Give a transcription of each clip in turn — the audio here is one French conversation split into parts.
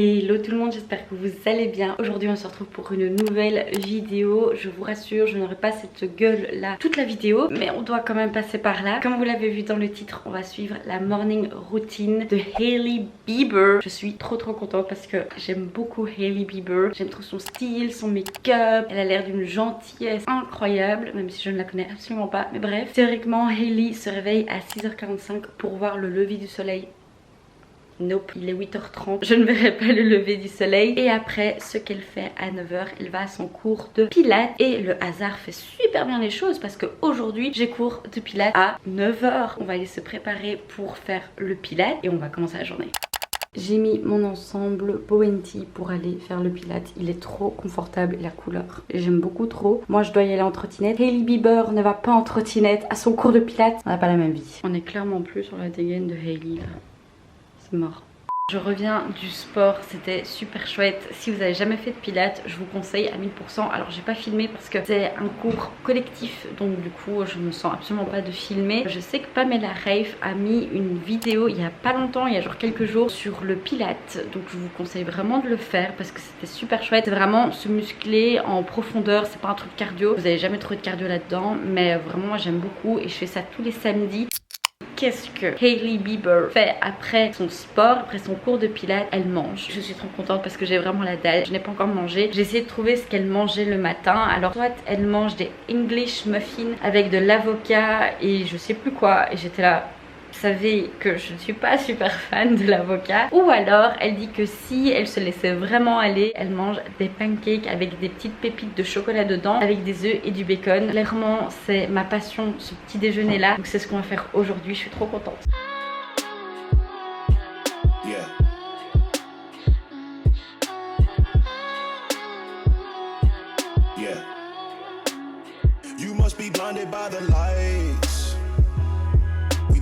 Hello tout le monde, j'espère que vous allez bien. Aujourd'hui on se retrouve pour une nouvelle vidéo. Je vous rassure, je n'aurai pas cette gueule là toute la vidéo, mais on doit quand même passer par là. Comme vous l'avez vu dans le titre, on va suivre la morning routine de Hailey Bieber. Je suis trop contente parce que j'aime beaucoup Hailey Bieber. J'aime trop son style, son make-up. Elle a l'air d'une gentillesse incroyable, même si je ne la connais absolument pas. Mais bref, théoriquement Hailey se réveille à 6h45 pour voir le lever du soleil. Nope, il est 8h30, je ne verrai pas le lever du soleil. Et après, ce qu'elle fait à 9h, elle va à son cours de pilates. Et le hasard fait super bien les choses parce qu'aujourd'hui, j'ai cours de pilates à 9h. On va aller se préparer pour faire le pilates et on va commencer la journée. J'ai mis mon ensemble Bowenty pour aller faire le pilates. Il est trop confortable et la couleur, j'aime beaucoup trop. Moi je dois y aller en trottinette. Hailey Bieber ne va pas en trottinette à son cours de pilates. On n'a pas la même vie. On est clairement plus sur la dégaine de Hailey là. Mort. Je reviens du sport, c'était super chouette. Si vous n'avez jamais fait de pilates, je vous conseille à 1000%. Alors j'ai pas filmé parce que c'est un cours collectif, donc du coup je me sens absolument pas de filmer. Je sais que Pamela Reif a mis une vidéo il y a pas longtemps, il y a genre quelques jours, sur le pilates. Donc je vous conseille vraiment de le faire parce que c'était super chouette. C'est vraiment se muscler en profondeur, c'est pas un truc cardio. Vous n'avez jamais trouvé de cardio là-dedans, mais vraiment moi j'aime beaucoup et je fais ça tous les samedis. Qu'est-ce que Hailey Bieber fait après son sport, après son cours de pilates? Elle mange. Je suis trop contente parce que j'ai vraiment la dalle. Je n'ai pas encore mangé. J'ai essayé de trouver ce qu'elle mangeait le matin. Alors soit elle mange des English muffins avec de l'avocat et je sais plus quoi. Et j'étais là... Vous savez que je ne suis pas super fan de l'avocat. Ou alors elle dit que si elle se laissait vraiment aller, elle mange des pancakes avec des petites pépites de chocolat dedans, avec des œufs et du bacon. Clairement c'est ma passion, ce petit déjeuner là. Donc c'est ce qu'on va faire aujourd'hui, je suis trop contente. You must be blinded by the lights.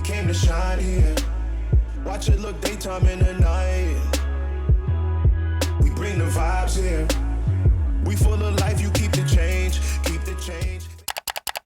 Came to shine here. Watch it look daytime in the night. We bring the vibes here. We full of life, you keep the change, keep the change.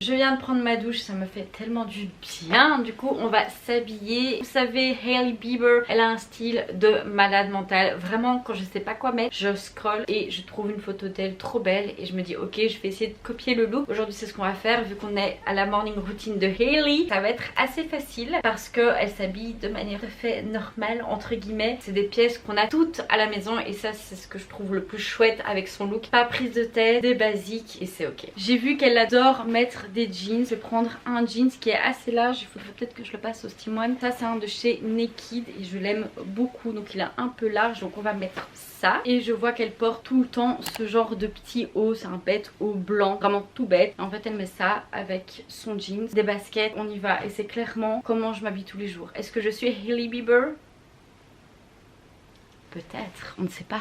Je viens de prendre ma douche, ça me fait tellement du bien. Du coup on va s'habiller. Vous savez Hailey Bieber, elle a un style de malade mental. Vraiment quand je sais pas quoi mettre, je scroll et je trouve une photo d'elle trop belle. Et je me dis ok, je vais essayer de copier le look. Aujourd'hui c'est ce qu'on va faire vu qu'on est à la morning routine de Hailey. Ça va être assez facile parce qu'elle s'habille de manière tout à fait normale entre guillemets. C'est des pièces qu'on a toutes à la maison et ça c'est ce que je trouve le plus chouette avec son look. Pas prise de tête, des basiques et c'est ok. J'ai vu qu'elle adore mettre des jeans. Je vais prendre un jeans qui est assez large, il faudrait peut-être que je le passe au Steam. Ça c'est un de chez Naked et je l'aime beaucoup, donc il est un peu large, donc on va mettre ça. Et je vois qu'elle porte tout le temps ce genre de petit haut, c'est un bête haut blanc, vraiment tout bête. En fait elle met ça avec son jeans, des baskets, on y va et c'est clairement comment je m'habille tous les jours. Est-ce que je suis Hailey Bieber? Peut-être, on ne sait pas.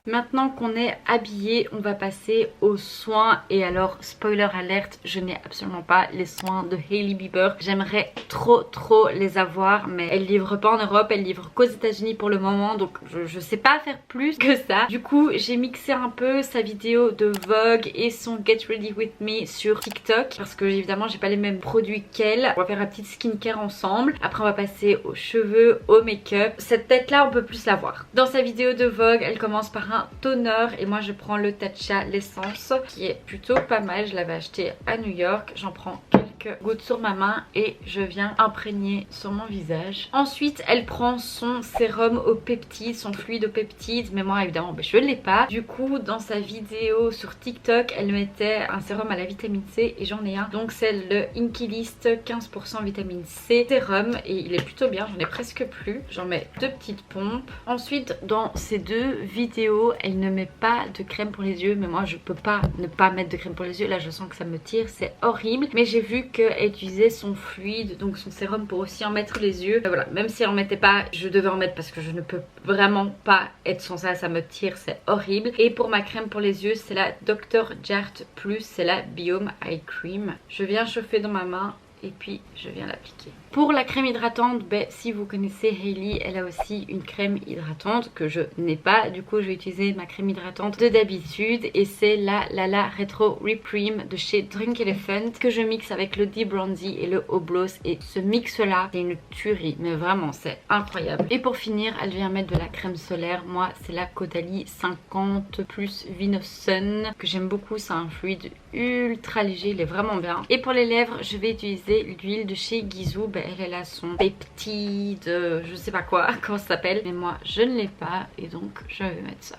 Maintenant qu'on est habillé, on va passer aux soins. Et alors, spoiler alerte, je n'ai absolument pas les soins de Hailey Bieber. J'aimerais trop les avoir, mais elle livre pas en Europe, elle livre qu'aux États-Unis pour le moment. Donc je sais pas faire plus que ça. Du coup, j'ai mixé un peu sa vidéo de Vogue et son Get Ready With Me sur TikTok. Parce que évidemment, j'ai pas les mêmes produits qu'elle. On va faire un petit skincare ensemble. Après, on va passer aux cheveux, au make-up. Cette tête-là, on peut plus la voir. Dans sa vidéo de Vogue, elle commence par un toner et moi je prends le Tatcha l'essence qui est plutôt pas mal. Je l'avais acheté à New York. J'en prends quelques gouttes sur ma main et je viens imprégner sur mon visage. Ensuite elle prend son sérum aux peptides, son fluide aux peptides, mais moi évidemment je l'ai pas. Du coup dans sa vidéo sur TikTok elle mettait un sérum à la vitamine C et j'en ai un, donc c'est le Inkilist 15% vitamine C sérum et il est plutôt bien. J'en ai presque plus, j'en mets 2 petites pompes. Ensuite dans ces 2 vidéos elle ne met pas de crème pour les yeux, mais moi je peux pas ne pas mettre de crème pour les yeux. Là je sens que ça me tire, c'est horrible. Mais j'ai vu qu'elle utilisait son fluide, donc son sérum, pour aussi en mettre les yeux. Voilà, même si elle en mettait pas, je devais en mettre parce que je ne peux vraiment pas être sans ça, ça me tire, c'est horrible. Et pour ma crème pour les yeux, c'est la Dr. Jart Plus, c'est la Biome Eye Cream. Je viens chauffer dans ma main et puis je viens l'appliquer. Pour la crème hydratante, si vous connaissez Hailey, elle a aussi une crème hydratante que je n'ai pas. Du coup je vais utiliser ma crème hydratante de d'habitude et c'est la Lala Retro Reprime de chez Drunk Elephant que je mixe avec le Deep Bronzy et le Hobloss, et ce mix là c'est une tuerie, mais vraiment c'est incroyable. Et pour finir elle vient mettre de la crème solaire. Moi c'est la Caudalie 50 plus Vino Sun que j'aime beaucoup, c'est un fluide ultra léger, il est vraiment bien. Et pour les lèvres je vais utiliser l'huile de chez Gisou. Elle a son peptide, je sais pas quoi, comment ça s'appelle, mais moi je ne l'ai pas et donc je vais mettre ça.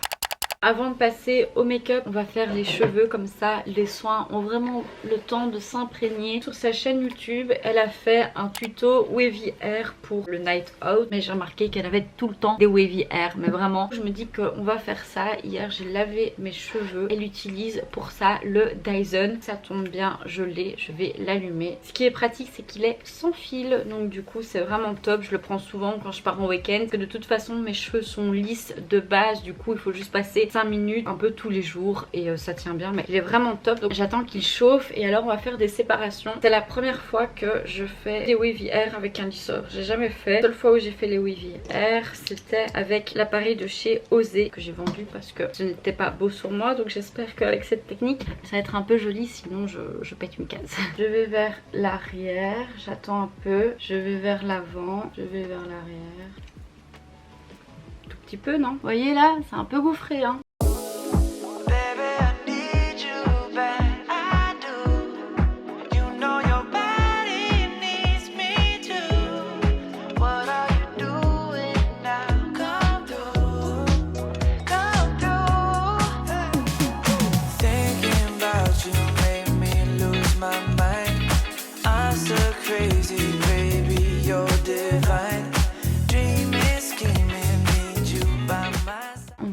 Avant de passer au make-up, on va faire les cheveux, comme ça les soins ont vraiment le temps de s'imprégner. Sur sa chaîne YouTube, elle a fait un tuto wavy hair pour le night out, mais j'ai remarqué qu'elle avait tout le temps des wavy hair, mais vraiment je me dis qu'on va faire ça. Hier j'ai lavé mes cheveux, elle utilise pour ça le Dyson, ça tombe bien, je l'ai, je vais l'allumer. Ce qui est pratique c'est qu'il est sans fil, donc du coup c'est vraiment top. Je le prends souvent quand je pars en week-end, parce que de toute façon mes cheveux sont lisses de base, du coup il faut juste passer 5 minutes un peu tous les jours et ça tient bien, mais il est vraiment top. Donc j'attends qu'il chauffe et alors on va faire des séparations. C'est la première fois que je fais des wavy hair avec un lisseur, j'ai jamais fait. La seule fois où j'ai fait les wavy hair c'était avec l'appareil de chez Osé que j'ai vendu parce que ce n'était pas beau sur moi, donc j'espère qu'avec cette technique ça va être un peu joli, sinon je pète une case. Je vais vers l'arrière, j'attends un peu, je vais vers l'avant, je vais vers l'arrière. Tout petit peu, non? Vous voyez là, c'est un peu gouffré hein.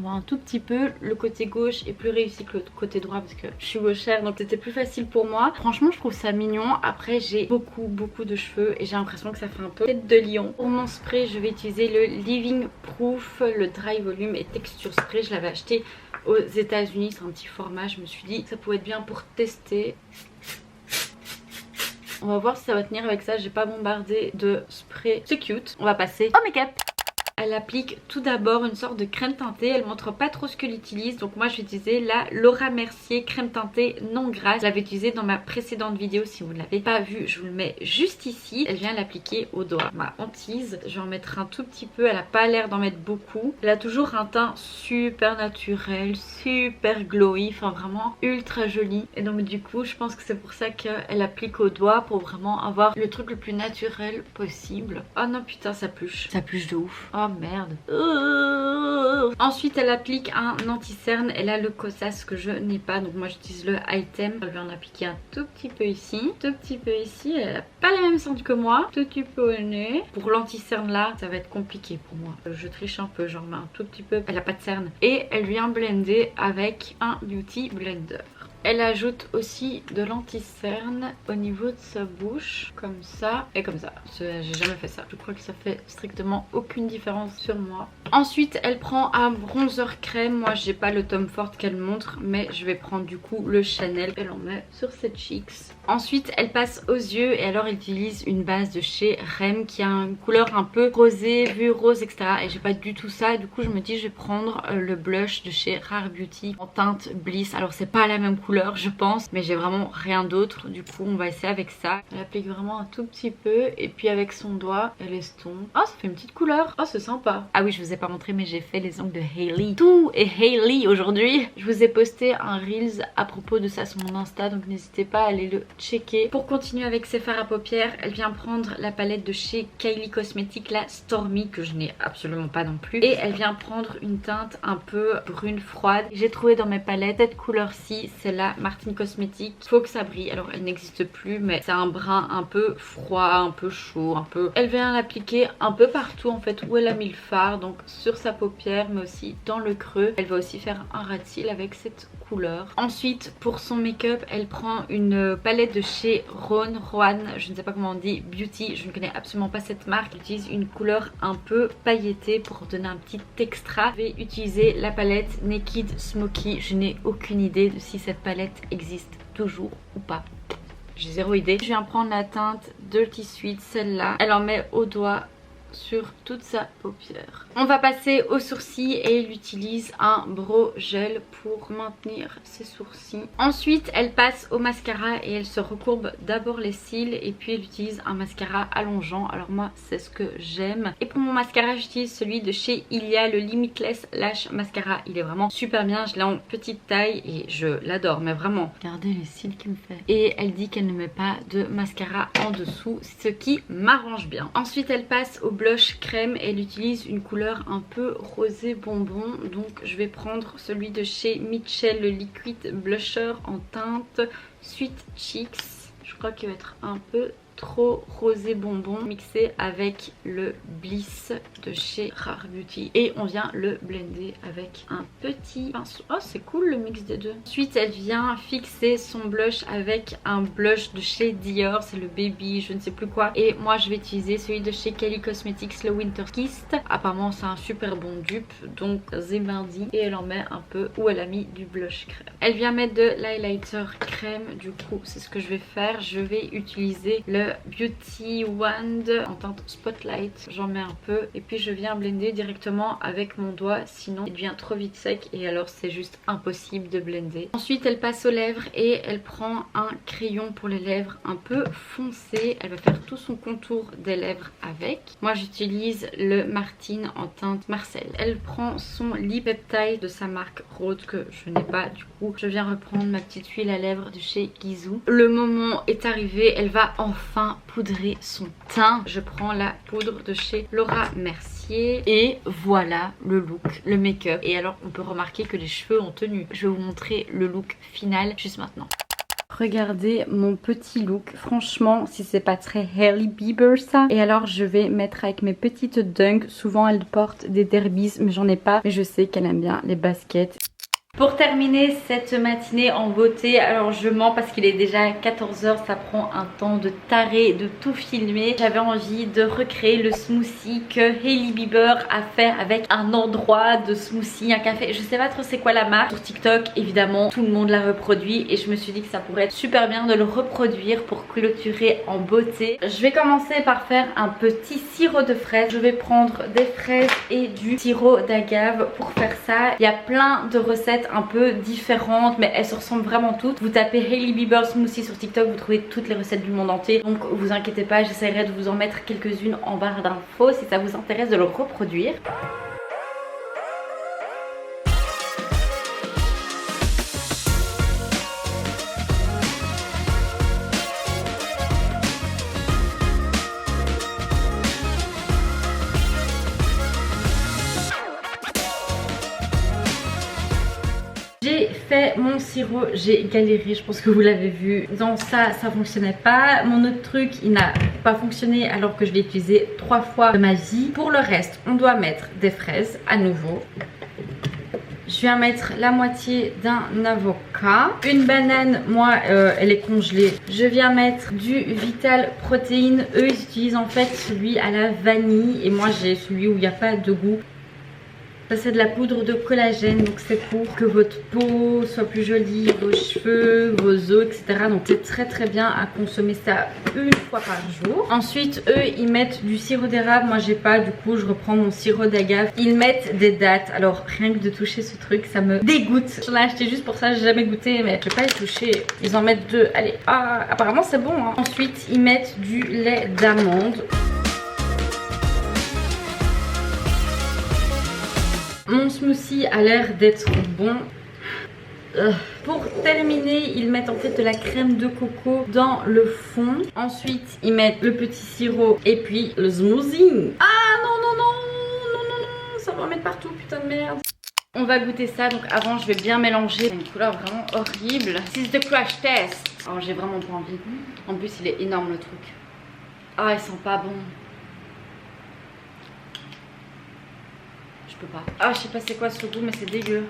Un tout petit peu, le côté gauche est plus réussi que le côté droit parce que je suis gauchère, donc c'était plus facile pour moi. Franchement je trouve ça mignon. Après j'ai beaucoup de cheveux et j'ai l'impression que ça fait un peu tête de lion. Pour mon spray je vais utiliser le Living Proof, le Dry Volume et Texture Spray. Je l'avais acheté aux États-Unis, c'est un petit format, je me suis dit que ça pouvait être bien pour tester. On va voir si ça va tenir avec ça, j'ai pas bombardé de spray, c'est cute. On va passer au make-up. Elle applique tout d'abord une sorte de crème teintée, elle montre pas trop ce qu'elle utilise, donc moi je vais utiliser la Laura Mercier crème teintée non grasse. Je l'avais utilisée dans ma précédente vidéo, si vous ne l'avez pas vue je vous le mets juste ici. Elle vient l'appliquer au doigt, ma hantise. Je vais en mettre un tout petit peu, elle a pas l'air d'en mettre beaucoup. Elle a toujours un teint super naturel, super glowy, enfin vraiment ultra joli. Et donc du coup je pense que c'est pour ça qu'elle applique au doigt, pour vraiment avoir le truc le plus naturel possible. Oh non putain ça pluche de ouf. Oh merde. Ensuite elle applique un anti-cerne. Elle a le Kosas que je n'ai pas, donc moi j'utilise le Item. Elle vient en appliquer un tout petit peu ici, tout petit peu ici. Elle a pas la même scent que moi, tout petit peu au nez. Pour l'anti-cerne là ça va être compliqué pour moi, je triche un peu, j'en mets un tout petit peu. Elle a pas de cerne et elle vient blender avec un Beauty Blender. Elle ajoute aussi de l'anti-cerne au niveau de sa bouche, comme ça et comme ça. J'ai jamais fait ça. Je crois que ça fait strictement aucune différence sur moi. Ensuite, elle prend un bronzer crème. Moi, j'ai pas le Tom Ford qu'elle montre, mais je vais prendre du coup le Chanel. Elle en met sur ses cheeks. Ensuite, elle passe aux yeux et alors elle utilise une base de chez Rem qui a une couleur un peu rosée, vue rose, etc. Et j'ai pas du tout ça. Du coup, je me dis, je vais prendre le blush de chez Rare Beauty en teinte Bliss. Alors, c'est pas la même couleur je pense, mais j'ai vraiment rien d'autre, du coup on va essayer avec ça. Elle applique vraiment un tout petit peu et puis avec son doigt elle estompe. Oh ça fait une petite couleur, oh c'est sympa. Ah oui je vous ai pas montré mais j'ai fait les ongles de Hailey. Tout est Hailey aujourd'hui. Je vous ai posté un reels à propos de ça sur mon Insta, donc n'hésitez pas à aller le checker. Pour continuer avec ses fards à paupières, elle vient prendre la palette de chez Kylie Cosmetics, la Stormy, que je n'ai absolument pas non plus, et elle vient prendre une teinte un peu brune froide. J'ai trouvé dans mes palettes cette couleur-ci, c'est la Martin Cosmetics, faut que ça brille. Alors elle n'existe plus mais c'est un brun un peu froid, un peu chaud, un peu. Elle vient l'appliquer un peu partout en fait où elle a mis le fard, donc sur sa paupière mais aussi dans le creux. Elle va aussi faire un ras de cils avec cette couleur. Ensuite pour son make-up elle prend une palette de chez Roan, je ne sais pas comment on dit, Beauty, je ne connais absolument pas cette marque. Elle utilise une couleur un peu pailletée pour donner un petit extra. Je vais utiliser la palette Naked Smoky, je n'ai aucune idée de si cette palette existe toujours ou pas. j'ai zéro idée. Je viens prendre la teinte Dirty Sweet, celle-là. Elle en met au doigt sur toute sa paupière. On va passer aux sourcils et elle utilise un brow gel pour maintenir ses sourcils. Ensuite elle passe au mascara et elle se recourbe d'abord les cils et puis elle utilise un mascara allongeant. Alors moi c'est ce que j'aime. Et pour mon mascara j'utilise celui de chez Ilia, le Limitless Lash Mascara. Il est vraiment super bien, je l'ai en petite taille et je l'adore, mais vraiment. Regardez les cils qu'il me fait. Et elle dit qu'elle ne met pas de mascara en dessous, ce qui m'arrange bien. Ensuite elle passe au blush crème et elle utilise une couleur un peu rosé bonbon, donc je vais prendre celui de chez Mitchell, le liquid blusher en teinte Sweet Cheeks. Je crois qu'il va être un peu trop rosé bonbon mixé avec le Bliss de chez Rare Beauty et on vient le blender avec un petit pinceau. Oh c'est cool le mix des deux. Ensuite elle vient fixer son blush avec un blush de chez Dior, c'est le Baby je ne sais plus quoi, et moi je vais utiliser celui de chez Kylie Cosmetics, le Winter Kissed. Apparemment c'est un super bon dupe, donc Zemardi, et elle en met un peu où elle a mis du blush crème. Elle vient mettre de l'highlighter crème, du coup c'est ce que je vais faire. Je vais utiliser le Beauty Wand en teinte Spotlight, j'en mets un peu et puis je viens blender directement avec mon doigt, sinon il devient trop vite sec et alors c'est juste impossible de blender. Ensuite elle passe aux lèvres et elle prend un crayon pour les lèvres un peu foncé, elle va faire tout son contour des lèvres avec. Moi j'utilise le Martine en teinte Marcel. Elle prend son lip peptide de sa marque Rode que je n'ai pas, du coup je viens reprendre ma petite huile à lèvres de chez Gisou. Le moment est arrivé, elle va enfin poudrer son teint. Je prends la poudre de chez Laura Mercier et voilà le look, le make-up. Et alors on peut remarquer que les cheveux ont tenu. Je vais vous montrer le look final juste maintenant. Regardez mon petit look, franchement si c'est pas très Hailey Bieber ça. Et alors je vais mettre avec mes petites dunks, souvent elle porte des derbies mais j'en ai pas, mais je sais qu'elle aime bien les baskets. Pour terminer cette matinée en beauté, alors je mens parce qu'il est déjà 14 h, ça prend un temps de taré de tout filmer. J'avais envie de recréer le smoothie que Hailey Bieber a fait avec un endroit de smoothie, un café, je sais pas trop c'est quoi la marque. Sur TikTok évidemment tout le monde l'a reproduit et je me suis dit que ça pourrait être super bien de le reproduire pour clôturer en beauté. Je vais commencer par faire un petit sirop de fraises. Je vais prendre des fraises et du sirop d'agave pour faire ça. Il y a plein de recettes un peu différentes mais elles se ressemblent vraiment toutes. Vous tapez Hailey Bieber smoothie sur TikTok, vous trouvez toutes les recettes du monde entier, donc vous inquiétez pas, j'essaierai de vous en mettre quelques-unes en barre d'infos si ça vous intéresse de le reproduire. J'ai fait mon sirop, j'ai galéré, je pense que vous l'avez vu. Dans ça fonctionnait pas. Mon autre truc, il n'a pas fonctionné alors que je l'ai utilisé 3 fois de ma vie. Pour le reste, on doit mettre des fraises à nouveau. Je viens mettre la moitié d'un avocat. Une banane, moi elle est congelée. Je viens mettre du Vital Protéine. Eux ils utilisent en fait celui à la vanille et moi j'ai celui où il n'y a pas de goût. Ça c'est de la poudre de collagène, donc c'est pour que votre peau soit plus jolie, vos cheveux, vos os, etc. Donc c'est très bien à consommer ça une fois par jour. Ensuite eux ils mettent du sirop d'érable, moi j'ai pas, du coup je reprends mon sirop d'agave. Ils mettent des dattes, alors rien que de toucher ce truc ça me dégoûte. J'en ai acheté juste pour ça, j'ai jamais goûté mais je vais pas les toucher. Ils en mettent 2, allez, apparemment c'est bon hein. Ensuite ils mettent du lait d'amande. Mon smoothie a l'air d'être bon. Pour terminer, ils mettent en fait de la crème de coco dans le fond. Ensuite, ils mettent le petit sirop et puis le smoothie. Ah non, ça va mettre partout, putain de merde. On va goûter ça, donc avant je vais bien mélanger. C'est une couleur vraiment horrible. C'est the crash test. Oh, j'ai vraiment pas envie. En plus, il est énorme le truc. Ah, il sent pas bon. Je peux pas. Ah, je sais pas c'est quoi ce goût, mais c'est dégueu.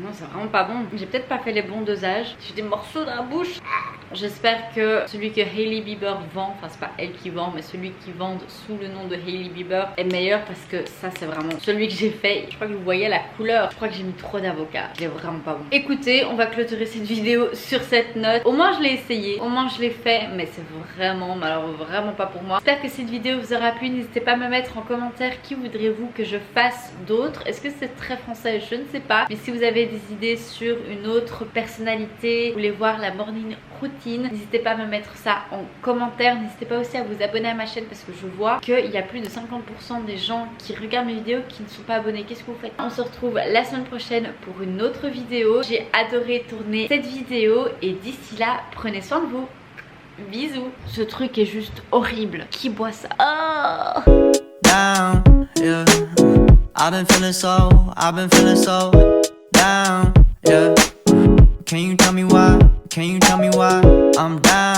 Non, c'est vraiment pas bon. J'ai peut-être pas fait les bons dosages. J'ai des morceaux dans la bouche. J'espère que celui que Hailey Bieber vend, enfin c'est pas elle qui vend, mais celui qui vend sous le nom de Hailey Bieber est meilleur, parce que ça c'est vraiment celui que j'ai fait. Je crois que vous voyez la couleur, je crois que j'ai mis trop d'avocat, il est vraiment pas bon. Écoutez, on va clôturer cette vidéo sur cette note. Au moins je l'ai essayé, au moins je l'ai fait, mais c'est vraiment, malheureusement vraiment pas pour moi. J'espère que cette vidéo vous aura plu. N'hésitez pas à me mettre en commentaire qui voudriez-vous que je fasse d'autres. Est-ce que c'est très français? Je ne sais pas, mais si vous avez des idées sur une autre personnalité, vous voulez voir la morning routine, n'hésitez pas à me mettre ça en commentaire. N'hésitez pas aussi à vous abonner à ma chaîne, parce que je vois qu'il y a plus de 50% des gens qui regardent mes vidéos qui ne sont pas abonnés. Qu'est-ce que vous faites? On se retrouve la semaine prochaine pour une autre vidéo. J'ai adoré tourner cette vidéo et d'ici là, prenez soin de vous. Bisous. Ce truc est juste horrible. Qui boit ça? Oh! Down, yeah. I've been feeling so down, yeah. Can you tell me why? I'm down.